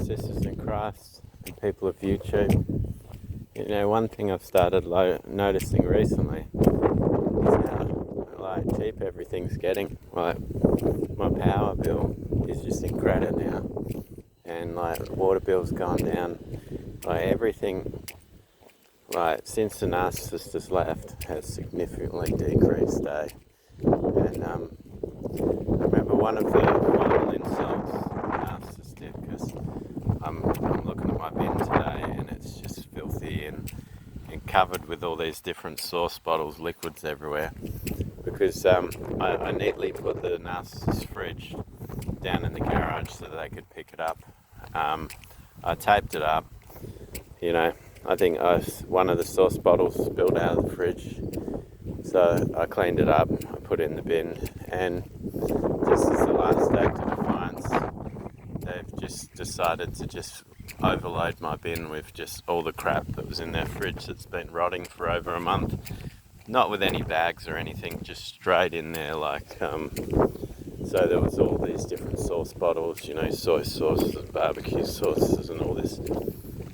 sisters in Christ and people of YouTube. You know, one thing I've started noticing recently is how cheap everything's getting. Like, my power bill is just in credit now, and water bill's gone down. Everything, since the narcissist has left, has significantly decreased. And I remember one of the final insults the narcissist did, because I'm looking at my bin today and it's just filthy and covered with all these different sauce bottles, liquids everywhere, because I neatly put the narcissist fridge down in the garage so that they could pick it up. I taped it up. You know, I think one of the sauce bottles spilled out of the fridge, so I cleaned it up, I put it in the bin, and just as the last act of defiance, they've just decided to just overload my bin with just all the crap that was in their fridge that's been rotting for over a month. Not with any bags or anything, just straight in there, so there was all these different sauce bottles, you know, soy sauces, barbecue sauces, and all this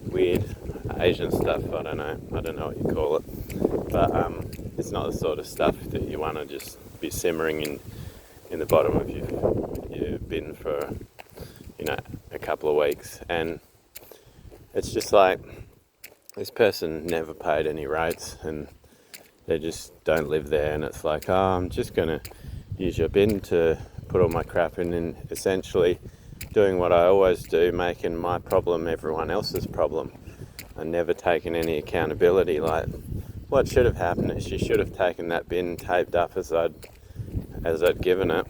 weird Asian stuff. I don't know what you call it, but it's not the sort of stuff that you want to just be simmering in the bottom of your bin for, you know, a couple of weeks. And it's just like, this person never paid any rates and they just don't live there, and it's like, oh, I'm just going to use your bin to put all my crap in, and essentially doing what I always do, making my problem everyone else's problem, and never taking any accountability. Like, what should have happened is she should have taken that bin taped up as I'd given it,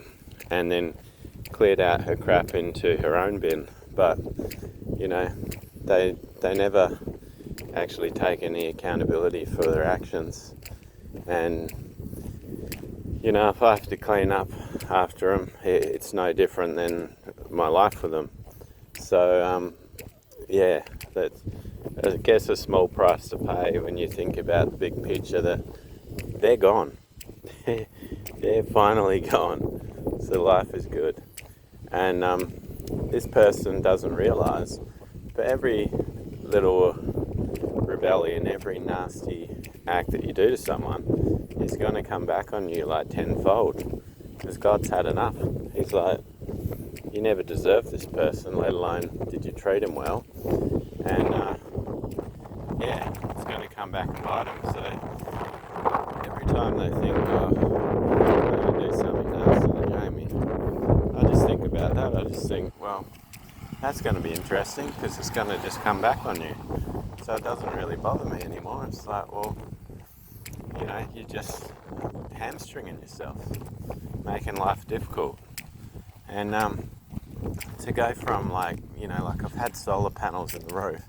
and then cleared out her crap into her own bin. But you know, they never actually take any accountability for their actions. And you know, if I have to clean up after them, it's no different than my life with them. So yeah, that's, I guess, a small price to pay when you think about the big picture, that they're gone. They're finally gone. So life is good. And this person doesn't realise, but every little rebellion, every nasty act that you do to someone is going to come back on you like tenfold, because God's had enough. He's like, you never deserved this person, let alone did you treat him well. And yeah, it's going to come back and bite them. So every time they think, oh, I'm going to do something nasty to Jamie, I just think about that. I just think, well, that's going to be interesting, because it's going to just come back on you. So it doesn't really bother me anymore. It's like, well, you know, you're just hamstringing yourself, making life difficult. And to go from I've had solar panels in the roof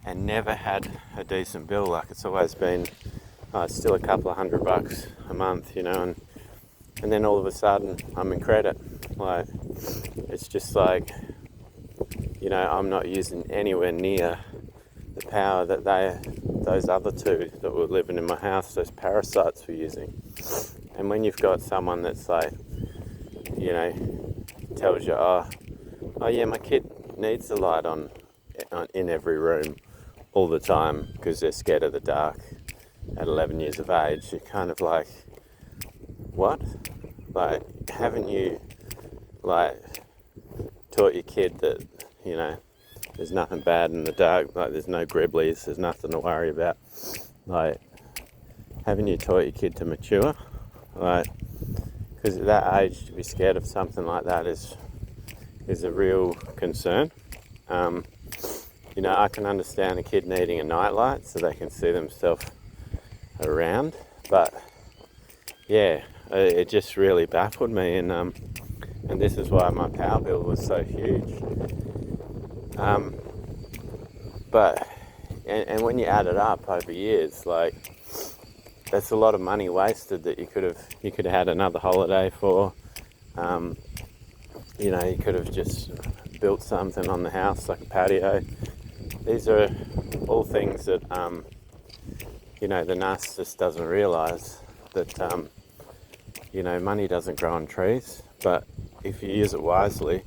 and never had a decent bill. Like, it's always been it's still a couple of $100 a month, you know, and then all of a sudden I'm in credit. Like, it's just like, you know, I'm not using anywhere near the power that those other two that were living in my house, those parasites, were using. And when you've got someone that's like, you know, tells you, oh yeah, my kid needs the light on in every room all the time because they're scared of the dark at 11 years of age, you're kind of like, what? Like, haven't you taught your kid that, you know, there's nothing bad in the dark, like there's no gribblies, there's nothing to worry about? Like, haven't you taught your kid to mature? Like, because at that age, to be scared of something like that is a real concern. You know, I can understand a kid needing a nightlight so they can see themselves around, but yeah, it just really baffled me, and this is why my power bill was so huge. But when you add it up over years, like, that's a lot of money wasted that you could have had another holiday for. You know, you could have just built something on the house, like a patio. These are all things that you know, the narcissist doesn't realise, that you know, money doesn't grow on trees, but if you use it wisely,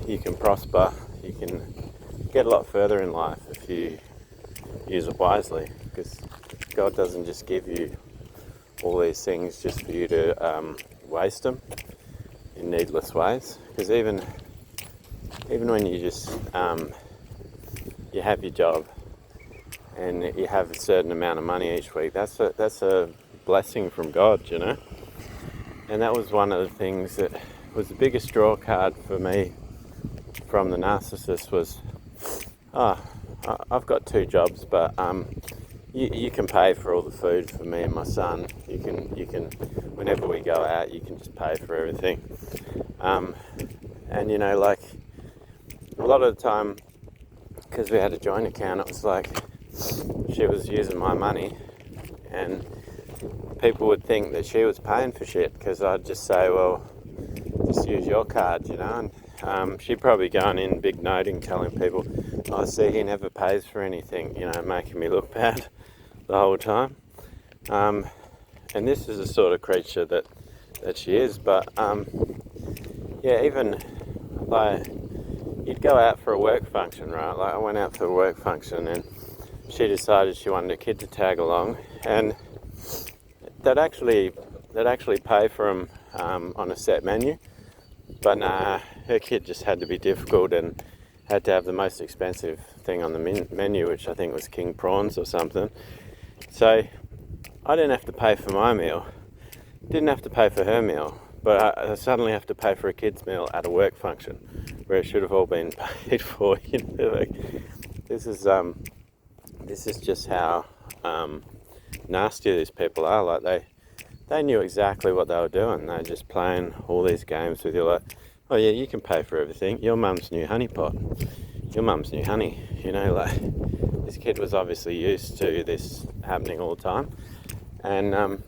you can prosper, you can get a lot further in life if you use it wisely, because God doesn't just give you all these things just for you to waste them in needless ways. Because even when you just you have your job and you have a certain amount of money each week, that's a blessing from God, you know. And that was one of the things that was the biggest draw card for me from the narcissist was, I've got 2 jobs, but you can pay for all the food for me and my son. You can whenever we go out, you can just pay for everything. And you know, like a lot of the time, because we had a joint account, it was like she was using my money, and people would think that she was paying for shit, because I'd just say, well, just use your card, you know. And she'd probably going in big noting, telling people, oh, see, he never pays for anything, you know, making me look bad the whole time. And this is the sort of creature that she is. But yeah, even like you'd go out for a work function, right? Like I went out for a work function and she decided she wanted a kid to tag along, and they'd actually pay for him on a set menu. But nah, her kid just had to be difficult and had to have the most expensive thing on the menu, which I think was king prawns or something. So I didn't have to pay for my meal, didn't have to pay for her meal, but I suddenly have to pay for a kid's meal at a work function where it should have all been paid for. You know, like, this is just how nasty these people are. Like they knew exactly what they were doing. They're just playing all these games with you, like, oh yeah, you can pay for everything. Your mum's new honey pot. Your mum's new honey. You know, like, this kid was obviously used to this happening all the time. And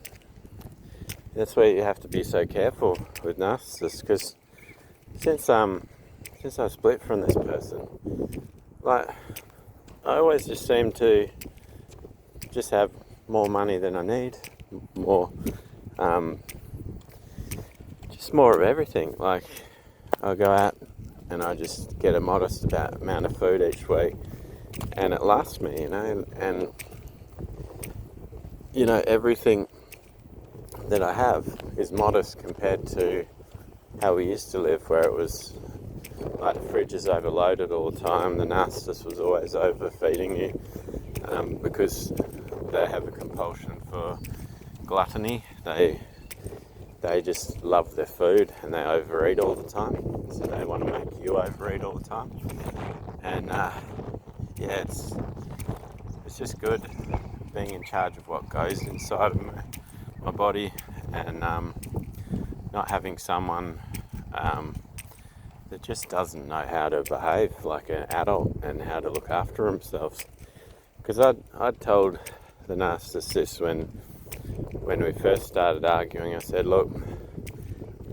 that's where you have to be so careful with narcissists, because since I split from this person, like, I always just seem to just have more money than I need, more, just more of everything. Like, I go out and I just get a modest amount of food each week, and it lasts me, you know, and you know, everything that I have is modest compared to how we used to live, where it was like the fridge is overloaded all the time. The narcissist was always overfeeding you, because they have a compulsion for gluttony. They just love their food and they overeat all the time, so they want to make you overeat all the time. And yeah, it's just good being in charge of what goes inside of my body, and not having someone that just doesn't know how to behave like an adult and how to look after themselves. Because I'd told the narcissist when we first started arguing, I said, look,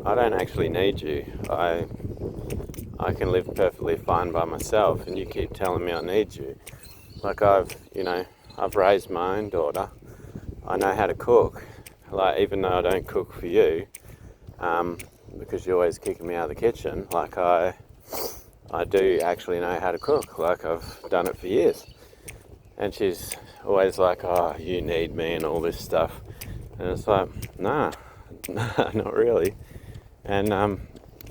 I don't actually need you. I can live perfectly fine by myself, and you keep telling me I need you. Like, I've raised my own daughter. I know how to cook. Like, even though I don't cook for you, because you're always kicking me out of the kitchen, like I do actually know how to cook. Like, I've done it for years. And she's always like, oh, you need me and all this stuff. And it's like, nah, not really. And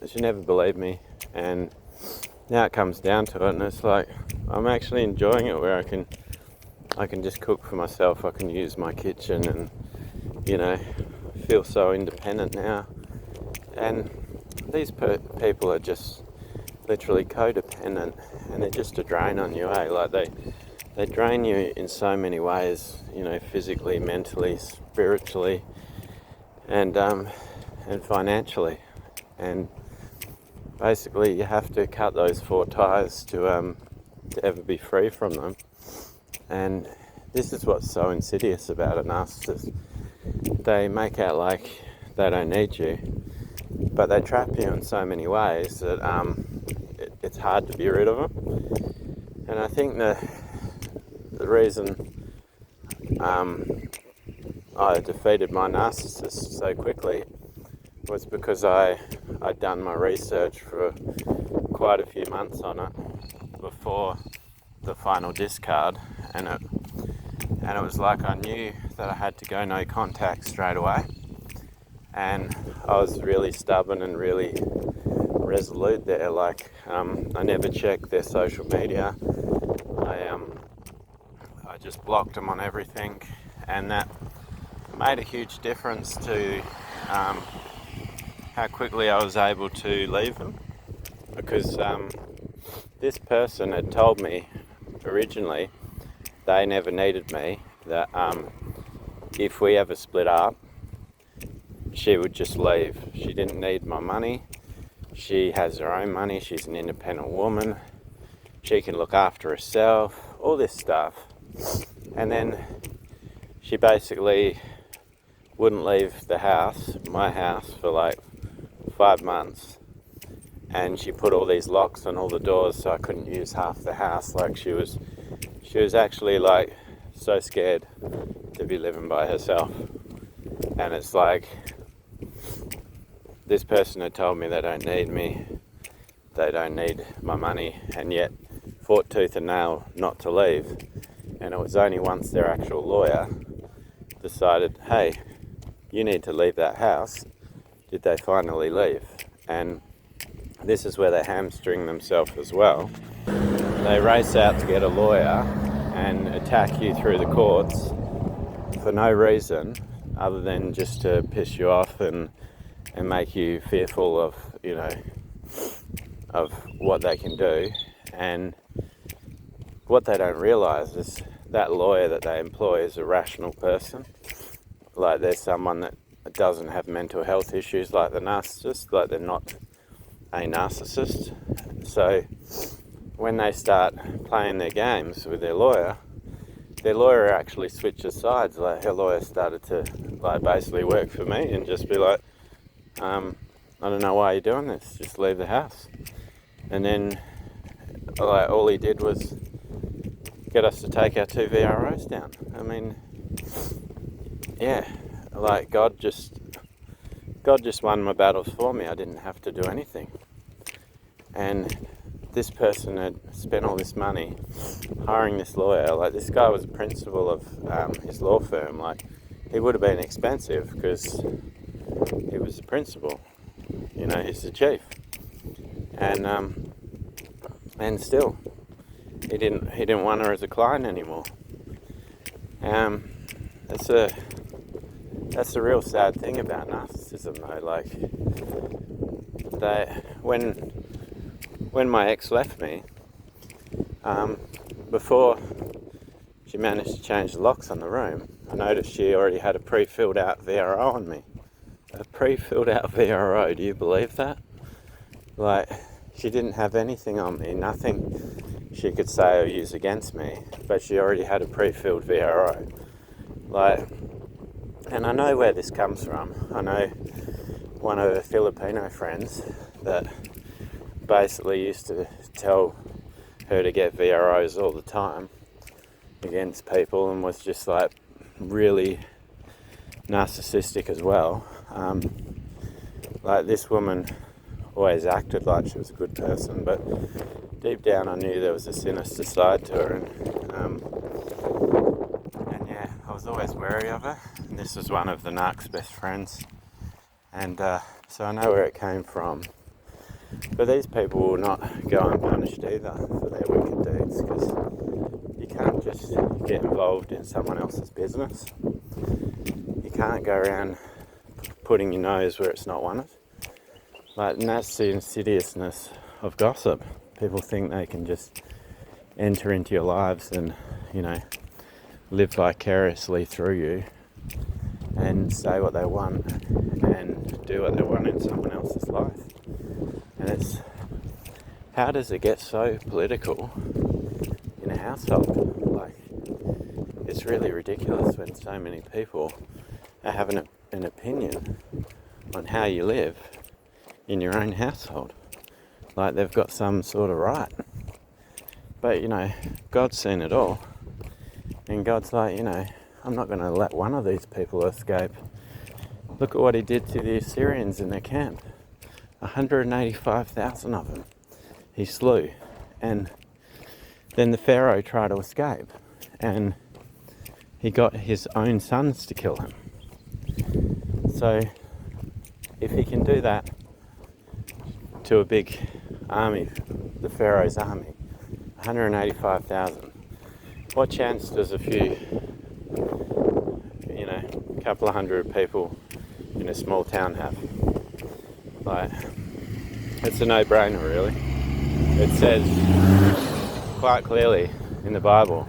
she never believed me. And now it comes down to it, and it's like, I'm actually enjoying it, where I can just cook for myself. I can use my kitchen and, you know, feel so independent now. And these people are just literally codependent, and they're just a drain on you, eh? Like, they drain you in so many ways, you know, physically, mentally, spiritually, and financially. And basically, you have to cut those 4 ties to ever be free from them. And this is what's so insidious about a narcissist. They make out like they don't need you, but they trap you in so many ways that it's hard to be rid of them. And I think the reason I defeated my narcissist so quickly was because I'd done my research for quite a few months on it before the final discard, and it was like I knew that I had to go no contact straight away, and I was really stubborn and really resolute there. Like I never checked their social media. I just blocked them on everything, and that made a huge difference to how quickly I was able to leave them, because this person had told me originally they never needed me, that if we ever split up, she would just leave. She didn't need my money. She has her own money. She's an independent woman. She can look after herself, all this stuff. And then she basically wouldn't leave the house, my house, for like 5 months. And she put all these locks on all the doors so I couldn't use half the house. Like she was actually like so scared to be living by herself. And it's like, this person had told me they don't need me, they don't need my money, and yet fought tooth and nail not to leave. And it was only once their actual lawyer decided, hey, you need to leave that house, did they finally leave. And this is where they hamstring themselves as well. They race out to get a lawyer and attack you through the courts for no reason other than just to piss you off and make you fearful of, of what they can do. And what they don't realise is that lawyer that they employ is a rational person. Like, there's someone that doesn't have mental health issues like the narcissist, like they're not a narcissist. So when they start playing their games with their lawyer actually switches sides. Like, her lawyer started to basically work for me and just be like, I don't know why you're doing this, just leave the house. And then all he did was get us to take our 2 VROs down. I mean, yeah, like God just won my battles for me. I didn't have to do anything. And this person had spent all this money hiring this lawyer. Like, this guy was a principal of his law firm. Like, he would have been expensive because he was the principal. He's the chief. And still, he didn't want her as a client anymore. That's the real sad thing about narcissism, though. Like, when my ex left me, before she managed to change the locks on the room, I noticed she already had a pre-filled out VRO on me. A pre-filled out VRO, do you believe that? Like, she didn't have anything on me, nothing she could say or use against me, but she already had a pre-filled VRO. Like, and I know where this comes from. I know one of her Filipino friends that basically used to tell her to get VROs all the time against people, and was just like really narcissistic as well. Like, this woman always acted like she was a good person, but deep down I knew there was a sinister side to her, and yeah, I was always wary of her. And this was one of the narc's best friends, and so I know where it came from. But these people will not go unpunished either for their wicked deeds, because you can't just get involved in someone else's business. You can't go around putting your nose where it's not wanted. And that's the insidiousness of gossip. People think they can just enter into your lives and, live vicariously through you and say what they want and do what they want in someone else's life. And how does it get so political in a household? Like, it's really ridiculous when so many people are having an opinion on how you live in your own household. Like, they've got some sort of right. But, God's seen it all. And God's like, I'm not going to let one of these people escape. Look at what he did to the Assyrians in their camp. 185,000 of them. he slew. And then the Pharaoh tried to escape, and he got his own sons to kill him. So if he can do that to a big army, the Pharaoh's army, 185,000, what chance does a few, couple of hundred people in a small town have? Like, it's a no-brainer, really. It says quite clearly in the Bible,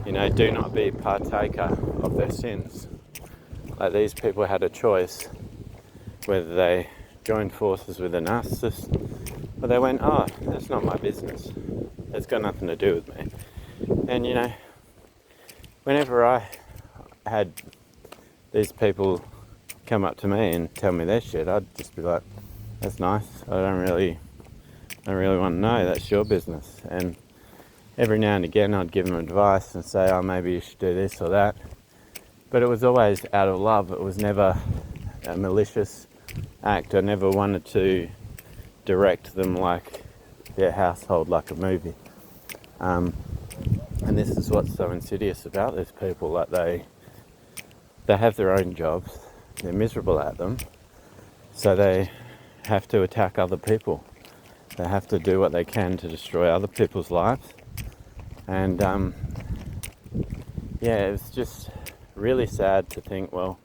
do not be partaker of their sins. Like, these people had a choice whether they joined forces with a narcissist or they went, oh, that's not my business. It's got nothing to do with me. And, whenever I had these people come up to me and tell me their shit, I'd just be like, that's nice. I don't really want to know. That's your business. And every now and again I'd give them advice and say, oh, maybe you should do this or that. But it was always out of love. It was never a malicious act. I never wanted to direct them like their household, like a movie. And this is what's so insidious about these people. Like, they have their own jobs. They're miserable at them. So they have to attack other people. They have to do what they can to destroy other people's lives. And it's just really sad to think, well,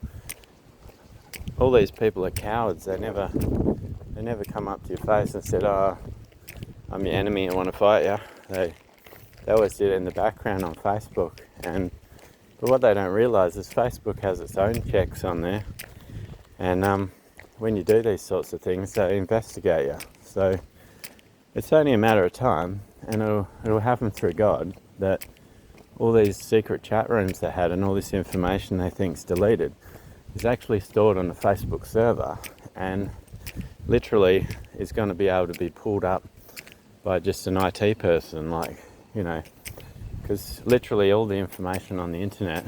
all these people are cowards. They never come up to your face and said, oh, I'm your enemy, I want to fight you. They always did it in the background on Facebook. But what they don't realise is Facebook has its own checks on there. And when you do these sorts of things, they investigate you. So it's only a matter of time, and it'll happen through God, that all these secret chat rooms they had and all this information they think's deleted is actually stored on a Facebook server, and literally is going to be able to be pulled up by just an IT person, because literally all the information on the internet,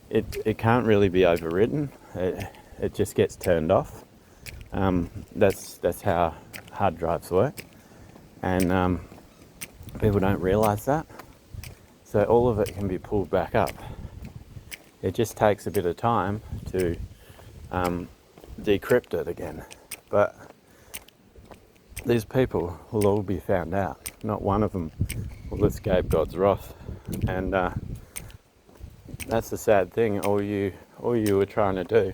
it can't really be overwritten. It just gets turned off. That's how hard drives work, and people don't realise that. So all of it can be pulled back up. It just takes a bit of time to decrypt it again. But these people will all be found out. Not one of them will escape God's wrath. And that's the sad thing. All you were trying to do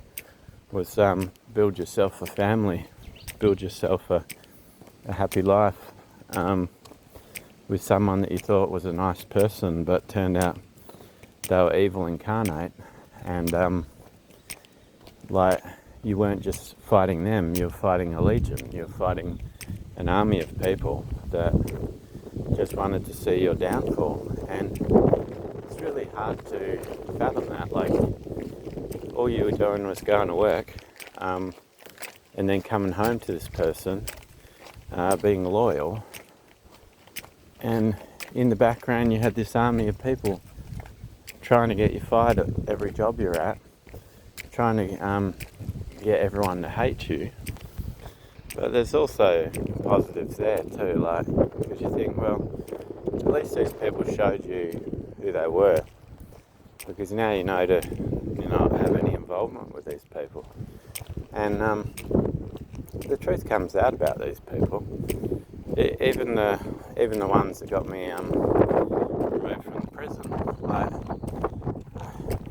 was build yourself a family, build yourself a happy life with someone that you thought was a nice person, but turned out they were evil incarnate. And you weren't just fighting them, you were fighting a legion. You were fighting an army of people that just wanted to see your downfall. And it's really hard to fathom that. Like, all you were doing was going to work and then coming home to this person, being loyal, and in the background you had this army of people trying to get you fired at every job you're at, trying to get everyone to hate you. But there's also positives there too, because you think, well, at least these people showed you who they were, because now you know to not have any involvement with these people. And the truth comes out about these people. Even the ones that got me removed from the prison. Like,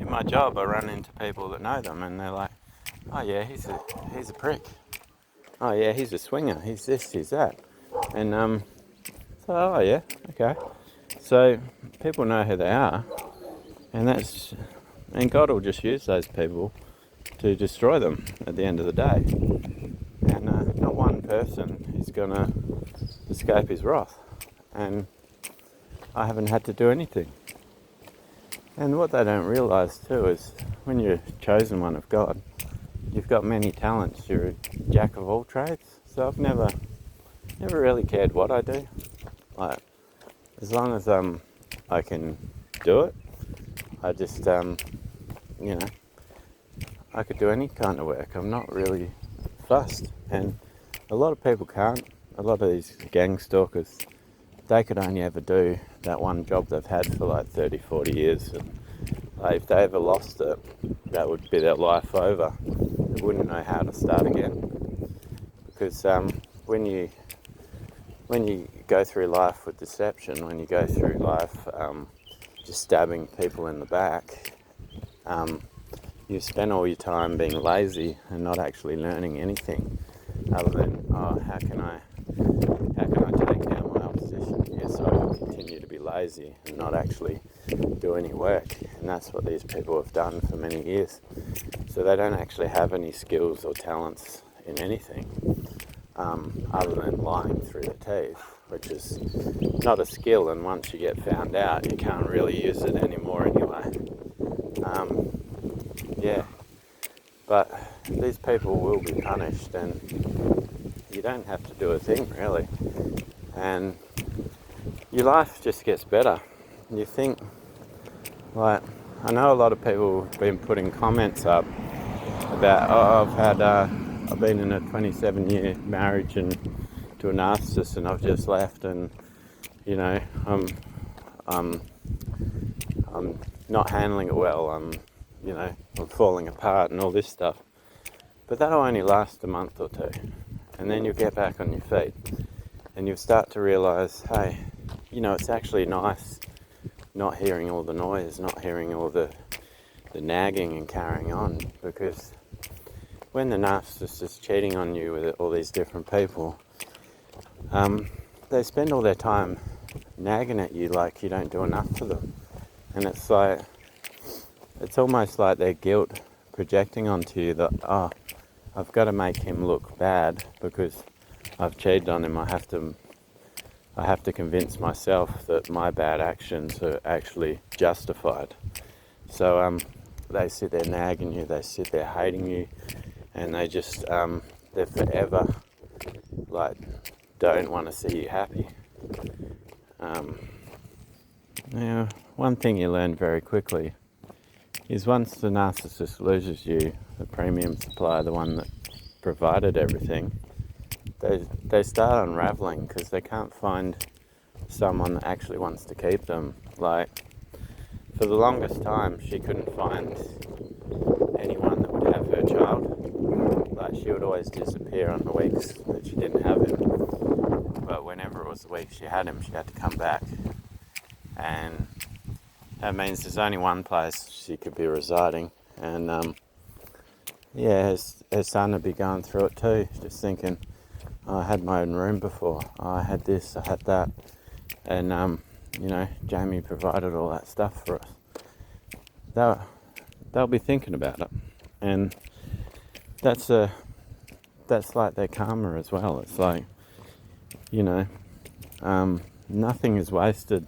in my job, I run into people that know them, and they're like, "Oh yeah, he's a prick. Oh yeah, he's a swinger. He's this, he's that." And oh yeah, okay. So people know who they are, and God will just use those people to destroy them at the end of the day. And not one person is going to escape his wrath. And I haven't had to do anything. And what they don't realise too is when you're chosen one of God, you've got many talents. You're a jack of all trades. So I've never really cared what I do. Like, as long as I can do it, I just I could do any kind of work. I'm not really fussed, and a lot of people can't. a lot of these gang stalkers, they could only ever do that one job they've had for like 30, 40 years. And like, if they ever lost it, that would be their life over. They wouldn't know how to start again. Because when you go through life with deception, when you go through life just stabbing people in the back, you spend all your time being lazy and not actually learning anything other than, how can I take down my opposition? Yes, I will continue to be lazy and not actually do any work. And that's what these people have done for many years. So they don't actually have any skills or talents in anything other than lying through the teeth, which is not a skill, and once you get found out, you can't really use it anymore anyway. But these people will be punished, and you don't have to do a thing really, and your life just gets better. You think, like, I know a lot of people have been putting comments up about, I've been in a 27-year marriage and to a narcissist, and I've just left, and I'm not handling it well. I'm falling apart and all this stuff. But that'll only last a month or two, and then you'll get back on your feet, and you'll start to realise, hey, it's actually nice not hearing all the noise, not hearing all the nagging and carrying on, because when the narcissist is cheating on you with all these different people, they spend all their time nagging at you like you don't do enough for them. And it's almost like their guilt projecting onto you that, I've got to make him look bad because I've cheated on him. I have to convince myself that my bad actions are actually justified. So they sit there nagging you, they sit there hating you, and they just, they're forever, don't want to see you happy. Now, one thing you learn very quickly is once the narcissist loses you, the premium supplier, the one that provided everything, they start unraveling because they can't find someone that actually wants to keep them. Like, for the longest time, she couldn't find anyone that would have her child. Like, she would always disappear on the weeks that she didn't have him. But whenever it was the week she had him, she had to come back. And that means there's only one place she could be residing. And her son would be going through it too, just thinking, I had my own room before, I had this, I had that. And Jamie provided all that stuff for us. They'll be thinking about it, and that's like their karma as well. It's like, nothing is wasted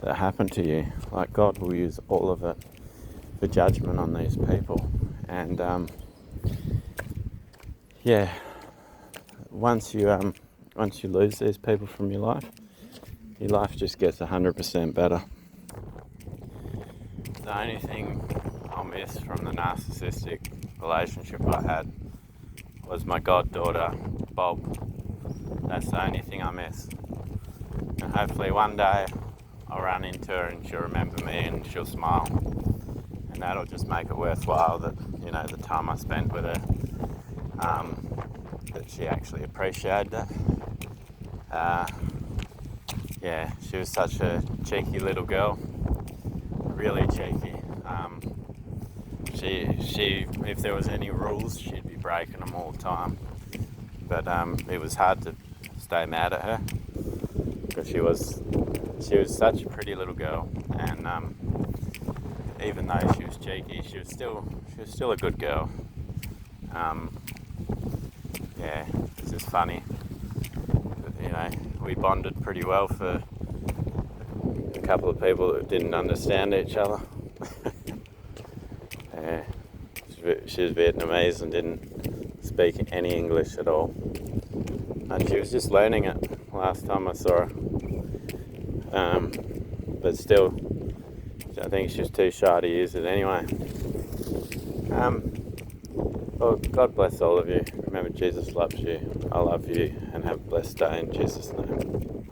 that happened to you. Like, God will use all of it for judgment on these people. And once you lose these people from your life just gets 100% better. The only thing I'll miss from the narcissistic relationship I had was my goddaughter, Bob. That's the only thing I miss. And hopefully one day I'll run into her and she'll remember me and she'll smile. And that'll just make it worthwhile that, the time I spent with her, that she actually appreciated it. She was such a cheeky little girl, really cheeky. She if there was any rules, she'd be breaking them all the time. But it was hard to stay mad at her because she was such a pretty little girl, and even though she was cheeky, she was still a good girl. It's just funny. We bonded pretty well for a couple of people that didn't understand each other. She was Vietnamese and didn't speak any English at all. And she was just learning it last time I saw her. But still, I think she was too shy to use it anyway. Well, God bless all of you. Remember, Jesus loves you. I love you and have a blessed day in Jesus' name.